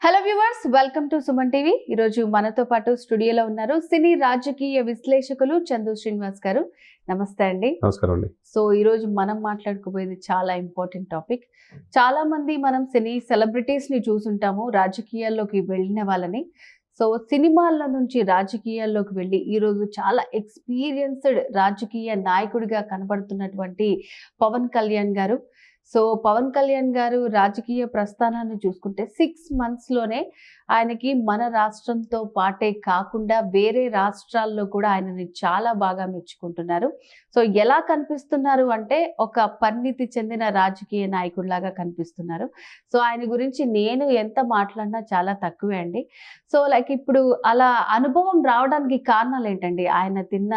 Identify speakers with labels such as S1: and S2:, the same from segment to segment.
S1: Hello viewers, welcome to Suman TV. ఈరోజు మనతో పాటు స్టూడియోలో ఉన్నారు సినీ రాజకీయ విశ్లేషకులు చందు శ్రీనివాస్ గారు. నమస్తే అండి.
S2: నమస్కారం అండి.
S1: సో ఈరోజు మనం మాట్లాడుకోబోయేది చాలా ఇంపార్టెంట్ టాపిక్. చాలా మంది మనం సినీ సెలబ్రిటీస్ ని చూసుంటాము, రాజకీయాల్లోకి వెళ్ళిన వాళ్ళని. సో సినిమాల్లో నుంచి రాజకీయాల్లోకి వెళ్ళి ఈరోజు చాలా ఎక్స్పీరియన్స్డ్ రాజకీయ నాయకుడిగా కనబడుతున్నటువంటి పవన్ కళ్యాణ్ గారు. సో పవన్ కళ్యాణ్ గారు రాజకీయ ప్రస్థానాన్ని చూసుకుంటే 6 monthsలోనే ఆయనకి మన రాష్ట్రంతో పాటే కాకుండా వేరే రాష్ట్రాల్లో కూడా ఆయనని చాలా బాగా మెచ్చుకుంటున్నారు. సో ఎలా కనిపిస్తున్నారు అంటే ఒక పరిణితి చెందిన రాజకీయ నాయకుడిలాగా కనిపిస్తున్నారు. సో ఆయన గురించి నేను ఎంత మాట్లాడినా చాలా తక్కువే అండి. సో ఇప్పుడు అలా అనుభవం రావడానికి కారణాలు ఏంటండి? ఆయన తిన్న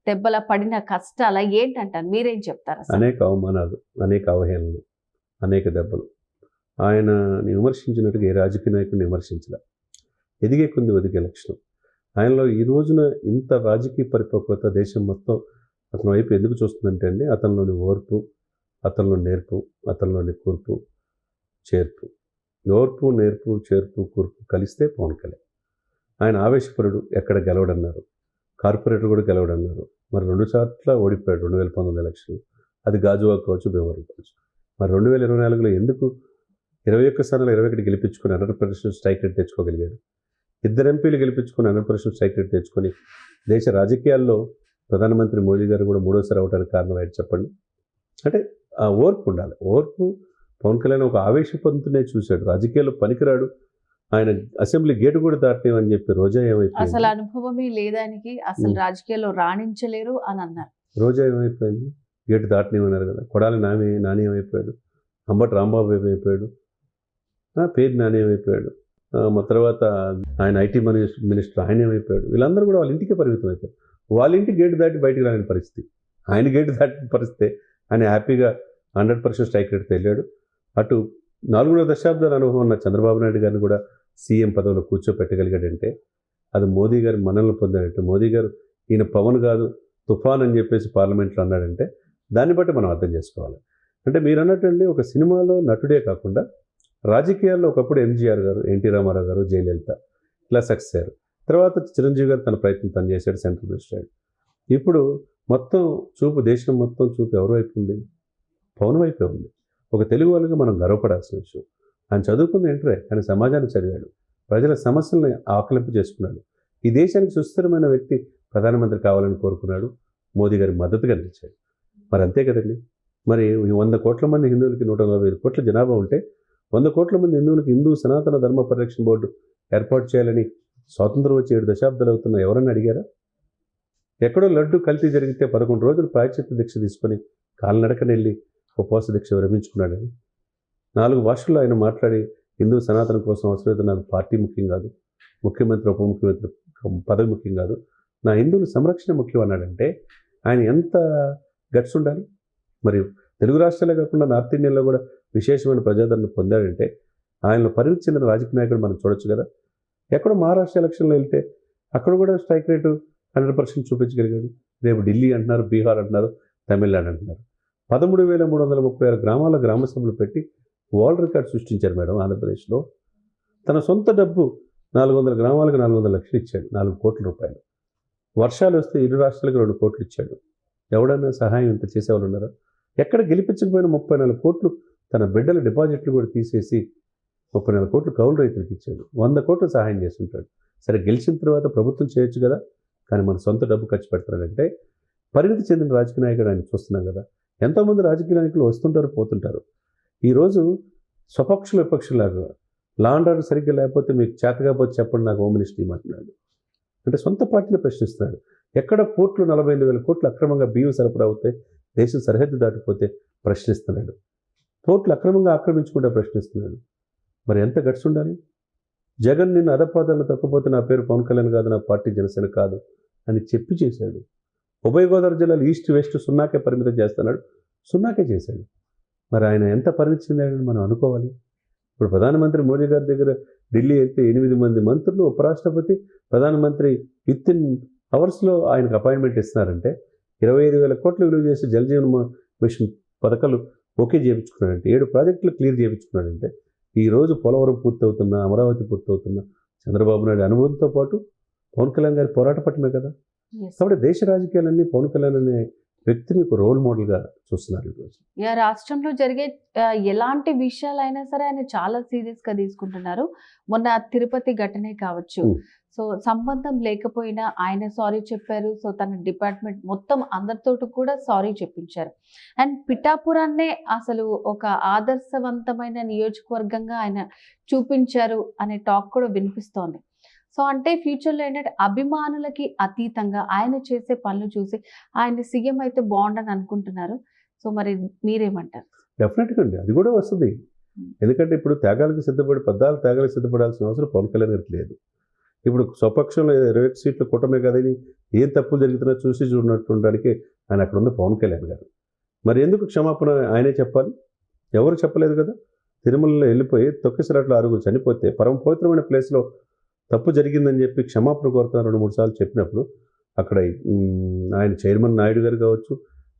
S1: దెబ్బల పడిన కష్టాల ఏంటంటారు? మీరేం చెప్తారు?
S2: అనేక అవమానాలు, అనేక అవహేళనలు, అనేక దెబ్బలు. ఆయన విమర్శించినట్టుగా ఏ రాజకీయ నాయకుడిని విమర్శించలే. ఎదిగే కొంది ఒదిగే లక్షణం ఆయనలో. ఈ రోజున ఇంత రాజకీయ పరిపక్వత దేశం మొత్తం అతని వైపు ఎందుకు చూస్తుందంటే అండి, అతనిలోని ఓర్పు, అతనిలోని నేర్పు, అతనిలోని కూర్పు, చేర్పు. ఓర్పు, నేర్పు, చేర్పు, కూర్పు కలిస్తే పవన్ కళ్యాణ్. ఆయన ఆవేశపరుడు, ఎక్కడ గెలవడన్నారు. కార్పొరేటర్ కూడా గెలవడన్నారు. మరి 2 చోట్ల ఓడిపోయాడు 2019 ఎలక్షన్లు. అది గాజువాక కావచ్చు, భీమవరం కావచ్చు. మరి 2024లో ఎందుకు 21 స్థానాలు 21 గెలిపించుకొని 100% స్ట్రైక్ రేట్ తెచ్చుకోగలిగాడు? 2 ఎంపీలు గెలిపించుకొని 100% స్ట్రైక్ రేట్ తెచ్చుకొని దేశ రాజకీయాల్లో ప్రధానమంత్రి మోదీ గారు కూడా 3వసారి అవడానికి కారణం ఏంటి చెప్పండి? అంటే ఆ ఓర్పు ఉండాలి. ఓర్పు. పవన్ కళ్యాణ్ ఒక ఆవేశపంతునే చూశాడు. రాజకీయాల్లో పనికిరాడు, ఆయన అసెంబ్లీ గేటు కూడా దాటనేమని చెప్పి రోజా ఏమైపోయింది?
S1: అసలు అనుభవమే లేదానికి, అసలు రాజకీయాల్లో రాణించలేరు అని అన్నారు.
S2: రోజా ఏమైపోయింది? గేటు దాటనేమన్నారు కదా. కొడాలి నాని ఏమైపోయాడు? అంబటి రాంబాబు ఏమైపోయాడు? పేరు నాని ఏమైపోయాడు? తర్వాత ఆయన ఐటీ మినిస్టర్ ఆయన ఏమైపోయాడు? వీళ్ళందరూ కూడా వాళ్ళ ఇంటికే పరిమితం అయిపోయారు. వాళ్ళ ఇంటి గేటు దాటి బయటికి రాని పరిస్థితి. ఆయన గేటు దాటిన పరిస్థితి. ఆయన హ్యాపీగా 100% స్ట్రైక్ రేట్తో వెళ్ళాడు. అటు 4 దశాబ్దాల అనుభవం ఉన్న చంద్రబాబు నాయుడు గారిని కూడా సీఎం పదవిలో కూర్చోపెట్టగలిగాడంటే అది మోదీ గారి మనల్ని పొందాడంటే, మోదీ గారు ఈయన పవన్ కాదు తుఫాన్ అని చెప్పేసి పార్లమెంట్లో అన్నాడంటే దాన్ని బట్టి మనం అర్థం చేసుకోవాలి. అంటే మీరు అన్నట్టండి, ఒక సినిమాలో నటుడే కాకుండా రాజకీయాల్లో ఒకప్పుడు ఎంజీఆర్ గారు, ఎన్టీ రామారావు గారు, జయలలిత ఇలా సక్సెస్ అయ్యారు. తర్వాత చిరంజీవి గారు తన ప్రయత్నం తను చేశాడు, సెంట్రల్ మినిస్టర్ అయ్యాడు. ఇప్పుడు మొత్తం చూపు, దేశం మొత్తం చూపు ఎవరి వైపు ఉంది? పవన్ వైపే ఉంది. ఒక తెలుగు వాళ్ళగా మనం గర్వపడాల్సిన విషయం. ఆయన చదువుకున్న ఇంటరే, ఆయన సమాజాన్ని చదివాడు, ప్రజల సమస్యల్ని ఆకలింపు చేసుకున్నాడు. ఈ దేశానికి సుస్థిరమైన వ్యక్తి ప్రధానమంత్రి కావాలని కోరుకున్నాడు, మోదీ గారికి మద్దతుగా నిలిచాడు. మరి అంతే కదండి. మరి 100 కోట్ల మంది హిందువులకి 145 కోట్ల జనాభా ఉంటే 100 కోట్ల మంది హిందువులకి హిందూ సనాతన ధర్మ పరిరక్షణ బోర్డు ఏర్పాటు చేయాలని స్వాతంత్రం వచ్చి 7 దశాబ్దాలు అవుతున్నా ఎవరన్నా అడిగారా? ఎక్కడో లడ్డు కల్తీ జరిగితే 11 రోజులు ప్రాయశ్చిత్త దీక్ష తీసుకొని కాలినడకనెళ్ళి ఉపవాస దీక్ష విరమించుకున్నాడని. 4 భాషల్లో ఆయన మాట్లాడి హిందూ సనాతన కోసం అవసరమైతే నాకు పార్టీ ముఖ్యం కాదు, ముఖ్యమంత్రి ఉప ముఖ్యమంత్రి పదవి ముఖ్యం కాదు, నా హిందువుల సంరక్షణ ముఖ్యం అన్నాడంటే ఆయన ఎంత గట్స్ ఉండాలి. మరి తెలుగు రాష్ట్రాలే కాకుండా నార్త్ ఇండియన్లో కూడా విశేషమైన ప్రజాదరణ పొందాడంటే ఆయనలో పరిణితి చెందిన రాజకీయ నాయకుడు మనం చూడొచ్చు కదా. ఎక్కడో మహారాష్ట్ర ఎలక్షన్లో వెళ్తే అక్కడ కూడా స్ట్రైక్ రేటు 100% చూపించగలిగాడు. రేపు ఢిల్లీ అంటున్నారు, బీహార్ అంటున్నారు, తమిళనాడు అంటున్నారు. 13,336 గ్రామాల గ్రామ సభలు పెట్టి వరల్డ్ రికార్డ్ సృష్టించారు మేడం ఆంధ్రప్రదేశ్లో. తన సొంత డబ్బు 400 గ్రామాలకు 400 లక్షలు ఇచ్చాడు, 4 కోట్ల రూపాయలు. వర్షాలు వస్తే 2 రాష్ట్రాలకు 2 కోట్లు ఇచ్చాడు. ఎవడన్నా సహాయం ఇంత చేసేవాళ్ళు ఉన్నారా? ఎక్కడ గెలిపించకపోయినా 34 కోట్లు తన బిడ్డల డిపాజిట్లు కూడా తీసేసి 34 కోట్లు కౌలు రైతులకు ఇచ్చాడు. 100 కోట్లు సహాయం చేస్తుంటాడు. సరే, గెలిచిన తర్వాత ప్రభుత్వం చేయొచ్చు కదా, కానీ మన సొంత డబ్బు ఖర్చు పెడతాడంటే పరిణితి చెందిన రాజకీయ నాయకుడు ఆయన చూస్తున్నాం కదా. ఎంతోమంది రాజకీయ నాయకులు వస్తుంటారు, పోతుంటారు. ఈరోజు స్వపక్షుల విపక్షులాగా లా అండ్ ఆర్డర్ సరిగ్గా లేకపోతే మీకు చేతకపోతే చెప్పండి నాకు హోమ్ మినిస్టర్ ఇవ్వమంటున్నాడు. అంటే సొంత పార్టీని ప్రశ్నిస్తున్నాడు. ఎక్కడ కోట్లు 45,000 కోట్లు అక్రమంగా బియ్యం సరఫరా అవుతాయి, దేశం సరిహద్దు దాటిపోతే ప్రశ్నిస్తున్నాడు. కోట్లు అక్రమంగా ఆక్రమించుకుంటే ప్రశ్నిస్తున్నాడు. మరి ఎంత గట్స్ ఉండాలి? జగన్ నిన్ను అధపాదాలను తక్కుపోతే నా పేరు పవన్ కళ్యాణ్ కాదు, నా పార్టీ జనసేన కాదు అని చెప్పి చేశాడు. ఉభయ గోదావరి జిల్లాలు ఈస్ట్ వెస్ట్ 0కే పరిమితం చేస్తున్నాడు, 0కే చేశాడు. మరి ఆయన ఎంత పరిణితి చెందాడని మనం అనుకోవాలి. ఇప్పుడు ప్రధానమంత్రి మోదీ గారి దగ్గర ఢిల్లీ వెళ్తే 8 మంది మంత్రులు, ఉపరాష్ట్రపతి, ప్రధానమంత్రి వితిన్ అవర్స్లో ఆయనకు అపాయింట్మెంట్ ఇస్తున్నారంటే 25,000 కోట్లు విలువ చేసి జల్ జీవన్ మిషన్ పథకాలు ఓకే చేయించుకున్నాడంటే 7 ప్రాజెక్టులు క్లియర్ చేయించుకున్నాడంటే ఈరోజు పోలవరం పూర్తవుతున్న, అమరావతి పూర్తవుతున్న చంద్రబాబు నాయుడు అనుభవంతో పాటు పవన్ కళ్యాణ్ గారి పోరాట పట్టమే కదా.
S1: Yes.
S2: కాబట్టి దేశ రాజకీయాలన్నీ పవన్ కళ్యాణ్ అనే వ్యక్తిని ఒక రోల్ మోడల్గా చూస్తున్నారు ఈరోజు.
S1: రాష్ట్రంలో జరిగే ఎలాంటి విషయాలైనా సరే ఆయన చాలా సీరియస్ గా తీసుకుంటున్నారు. మొన్న తిరుపతి ఘటనే కావచ్చు, సో సంబంధం లేకపోయినా ఆయన సారీ చెప్పారు. సో తన డిపార్ట్మెంట్ మొత్తం అందరితోటి కూడా సారీ చెప్పించారు. అండ్ పిఠాపురాన్నే అసలు ఒక ఆదర్శవంతమైన నియోజకవర్గంగా ఆయన చూపించారు అనే టాక్ కూడా వినిపిస్తోంది. సో అంటే ఫ్యూచర్లో ఏంటంటే అభిమానులకి అతీతంగా ఆయన చేసే పనులు చూసి ఆయన సీఎం అయితే బాగుండని అనుకుంటున్నారు. సో మరి మీరేమంటారు?
S2: డెఫినెట్గా అండి, అది కూడా వస్తుంది. ఎందుకంటే ఇప్పుడు త్యాగాలకు త్యాగాలకు సిద్ధపడాల్సిన అవసరం పవన్ కళ్యాణ్ గారికి లేదు. ఇప్పుడు స్వపక్షంలో 21 సీట్ల కూటమే కదని ఏం తప్పులు జరుగుతున్నా చూసి చూడనట్టుండడానికి ఆయన అక్కడ ఉంది పవన్ కళ్యాణ్ గారు. మరి ఎందుకు క్షమాపణ ఆయనే చెప్పాలి? ఎవరు చెప్పలేదు కదా. తిరుమలలో వెళ్ళిపోయి తొక్కిసరాట్లో 6 చనిపోతే పరమ పవిత్రమైన ప్లేస్లో తప్పు జరిగిందని చెప్పి క్షమాపణ కోరుతున్నారు 2-3 సార్లు చెప్పినప్పుడు అక్కడ ఆయన చైర్మన్ నాయుడు గారు కావచ్చు,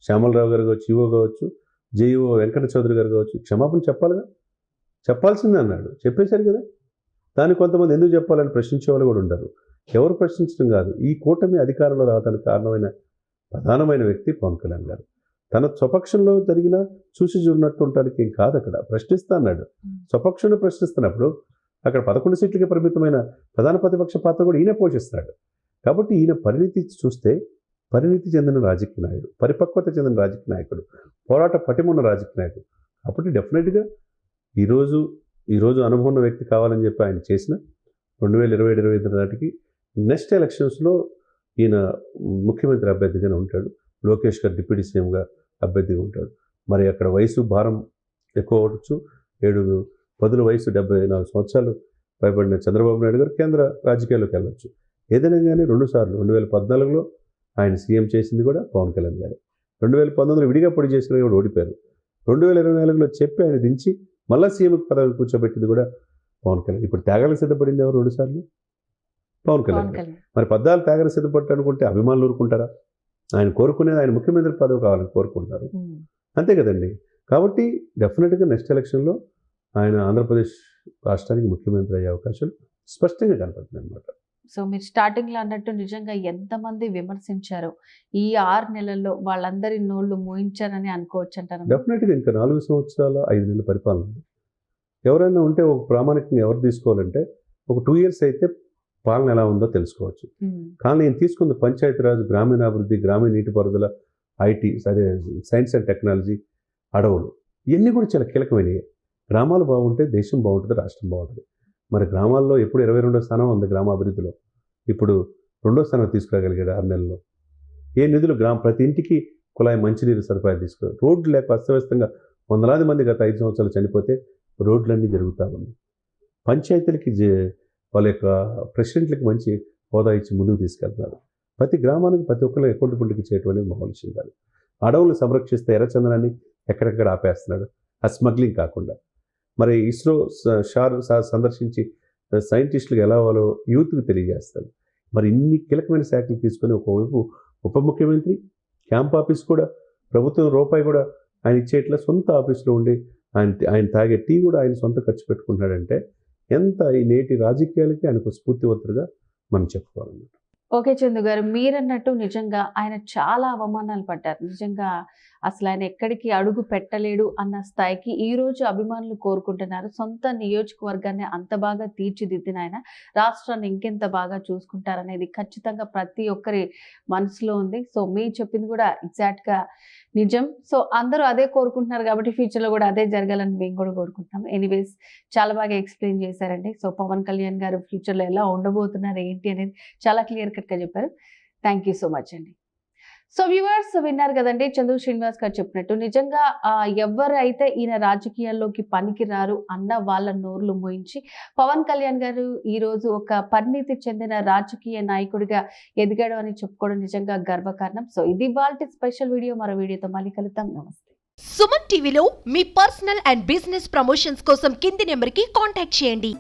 S2: శ్యామలరావు గారు కావచ్చు, ఈవో కావచ్చు, జేఈఓ వెంకట చౌదరి గారు కావచ్చు, క్షమాపణ చెప్పాలిగా, చెప్పాల్సిందే అన్నాడు, చెప్పేశారు కదా. దాన్ని కొంతమంది ఎందుకు చెప్పాలని ప్రశ్నించే వాళ్ళు కూడా ఉంటారు. ఎవరు ప్రశ్నించడం కాదు, ఈ కూటమి అధికారంలో రావడానికి కారణమైన ప్రధానమైన వ్యక్తి పవన్ కళ్యాణ్ గారు. తన స్వపక్షంలో జరిగిన చూసి చూడనట్టు ఉండడానికి ఏం కాదు, అక్కడ ప్రశ్నిస్తా అన్నాడు. స్వపక్షంలో ప్రశ్నిస్తున్నప్పుడు అక్కడ 11 సీట్లకి పరిమితమైన ప్రధాన ప్రతిపక్ష పాత్ర కూడా ఈయన పోషిస్తున్నాడు. కాబట్టి ఈయన పరిణితి చూస్తే పరిణితి చెందిన రాజకీయ నాయకుడు, పరిపక్వత చెందిన రాజకీయ నాయకుడు, పోరాట పటిమున్న రాజకీయ నాయకుడు. కాబట్టి డెఫినెట్గా ఈరోజు అనుభవం ఉన్న వ్యక్తి కావాలని చెప్పి ఆయన చేసిన 2027-25 నాటికి నెక్స్ట్ ఎలక్షన్స్లో ఈయన ముఖ్యమంత్రి అభ్యర్థిగానే ఉంటాడు. లోకేష్ గారు డిప్యూటీ సీఎంగా అభ్యర్థిగా ఉంటాడు. మరి అక్కడ వయసు భారం ఎక్కువ అవ్వచ్చు. 7 వయసు 74 సంవత్సరాలు పైబడిన చంద్రబాబు నాయుడు గారు కేంద్ర రాజకీయాల్లోకి వెళ్ళొచ్చు. ఏదైనా కానీ 2 సార్లు 2014లో ఆయన సీఎం చేసింది కూడా పవన్ కళ్యాణ్ గారే. 2019లో విడిగా పొడి చేసిన కూడా ఓడిపోయారు. 2024లో చెప్పి ఆయన దించి మళ్ళా సీఎం పదవి కూర్చోబెట్టింది కూడా పవన్ కళ్యాణ్. ఇప్పుడు త్యాగాలకు సిద్ధపడింది ఎవరు 2 సార్లు? పవన్ కళ్యాణ్. మరి 14 త్యాగాలు సిద్ధపట్టు అనుకుంటే అభిమానులు ఊరుకుంటారా? ఆయన కోరుకునేది ఆయన ముఖ్యమంత్రి పదవి కావాలని కోరుకుంటారు, అంతే కదండి. కాబట్టి డెఫినెట్గా నెక్స్ట్ ఎలక్షన్లో ఆయన ఆంధ్రప్రదేశ్ రాష్ట్రానికి ముఖ్యమంత్రి అయ్యే అవకాశాలు స్పష్టంగా కనపడుతుంది అనమాట.
S1: సో మీరు స్టార్టింగ్లో అన్నట్టు నిజంగా ఎంతమంది విమర్శించారో ఈ 6 నెలల్లో వాళ్ళందరి నోళ్ళు మూయించారని అనుకోవచ్చు అంటారు.
S2: డెఫినెట్గా ఇంకా 4 సంవత్సరాల 5 నెలల పరిపాలన ఉంది. ఎవరైనా ఉంటే ఒక ప్రామాణికంగా ఎవరు తీసుకోవాలంటే ఒక 2 years అయితే పాలన ఎలా ఉందో తెలుసుకోవచ్చు. కానీ నేను తీసుకుంది పంచాయతీరాజ్, గ్రామీణాభివృద్ధి, గ్రామీణ నీటిపారుదల, ఐటీ, అదే సైన్స్ అండ్ టెక్నాలజీ, అడవులు, ఇవన్నీ కూడా చాలా కీలకమైనవి. గ్రామాలు బాగుంటే దేశం బాగుంటుంది, రాష్ట్రం బాగుంటుంది. మరి గ్రామాల్లో ఎప్పుడు 22వ స్థానం ఉంది గ్రామాభివృద్ధిలో, ఇప్పుడు 2వ స్థానం తీసుకురాగలిగాడు 6 నెలల్లో. ఏ నిధులు ప్రతి ఇంటికి కుళాయి మంచినీరు సదుపాయాలు తీసుకురారు. రోడ్లు లేక అస్తవ్యస్తంగా వందలాది మంది గత 5 సంవత్సరాలు చనిపోతే రోడ్లన్నీ జరుగుతూ ఉన్నాయి. పంచాయతీలకి వాళ్ళ యొక్క ప్రెసిడెంట్లకి మంచి హోదా ఇచ్చి ముందుకు తీసుకెళ్తున్నారు. ప్రతి గ్రామానికి ప్రతి ఒక్కరు అకౌంట్ పుంటికి చేయటువంటి మామూలు ఉండాలి. అడవులు సంరక్షిస్తే ఎర్రచందనాన్ని ఎక్కడెక్కడ ఆపేస్తున్నాడు, ఆ స్మగ్లింగ్ కాకుండా. మరి ఇస్రో సందర్శించి సైంటిస్టులకు ఎలా వాళ్ళో యూత్కి తెలియజేస్తాడు. మరి ఇన్ని కీలకమైన శాఖలు తీసుకొని ఒకవైపు ఉప ముఖ్యమంత్రి, క్యాంప్ ఆఫీస్ కూడా ప్రభుత్వం రూపాయి కూడా ఆయన ఇచ్చేట్లా సొంత ఆఫీస్లో ఉండి ఆయన తాగే టీ కూడా ఆయన సొంత ఖర్చు పెట్టుకుంటాడంటే ఎంత ఈ నేటి రాజకీయాలకి ఆయనకు స్ఫూర్తివంతుడుగా మనం చెప్పుకోవాలన్నమాట.
S1: ఓకే చందు గారు, మీరన్నట్టు నిజంగా ఆయన చాలా అవమానాలు పడ్డారు. నిజంగా అసలు ఆయన ఎక్కడికి అడుగు పెట్టలేడు అన్న స్థాయికి ఈ రోజు అభిమానులు కోరుకుంటున్నారు. సొంత నియోజకవర్గాన్ని అంత బాగా తీర్చిదిద్దిన ఆయన రాష్ట్రాన్ని ఇంకెంత బాగా చూసుకుంటారనేది ఖచ్చితంగా ప్రతి ఒక్కరి మనసులో ఉంది. సో మీరు చెప్పింది కూడా ఎగ్జాక్ట్గా నిజం. సో అందరూ అదే కోరుకుంటున్నారు కాబట్టి ఫ్యూచర్లో కూడా అదే జరగాలని మేము కూడా కోరుకుంటున్నాం. ఎనీవేస్ చాలా బాగా ఎక్స్ప్లెయిన్ చేశారండి. సో పవన్ కళ్యాణ్ గారు ఫ్యూచర్లో ఎలా ఉండబోతున్నారు ఏంటి అనేది చాలా క్లియర్ కట్గా చెప్పారు. థ్యాంక్ యూ సో మచ్ అండి. సో వ్యూవర్స్ విన్నారు కదండి, చందు శ్రీనివాస్ గారు చెప్పినట్టు నిజంగా ఎవరైతే ఈయన రాజకీయాల్లోకి పనికి రారు అన్న వాళ్ళ నోర్లు మోయించి పవన్ కళ్యాణ్ గారు ఈ రోజు ఒక పరిణితి చెందిన రాజకీయ నాయకుడిగా ఎదిగాడు అని చెప్పుకోవడం నిజంగా గర్వకారణం. సో ఇది వాళ్ళ స్పెషల్ వీడియో. మరో వీడియోతో మళ్ళీ కలుద్దాం. నమస్తే.
S3: సుమన్ టీవీలో మీ పర్సనల్ అండ్ బిజినెస్ ప్రమోషన్స్ కోసం కింది నెంబర్కి కాంటాక్ట్ చేయండి.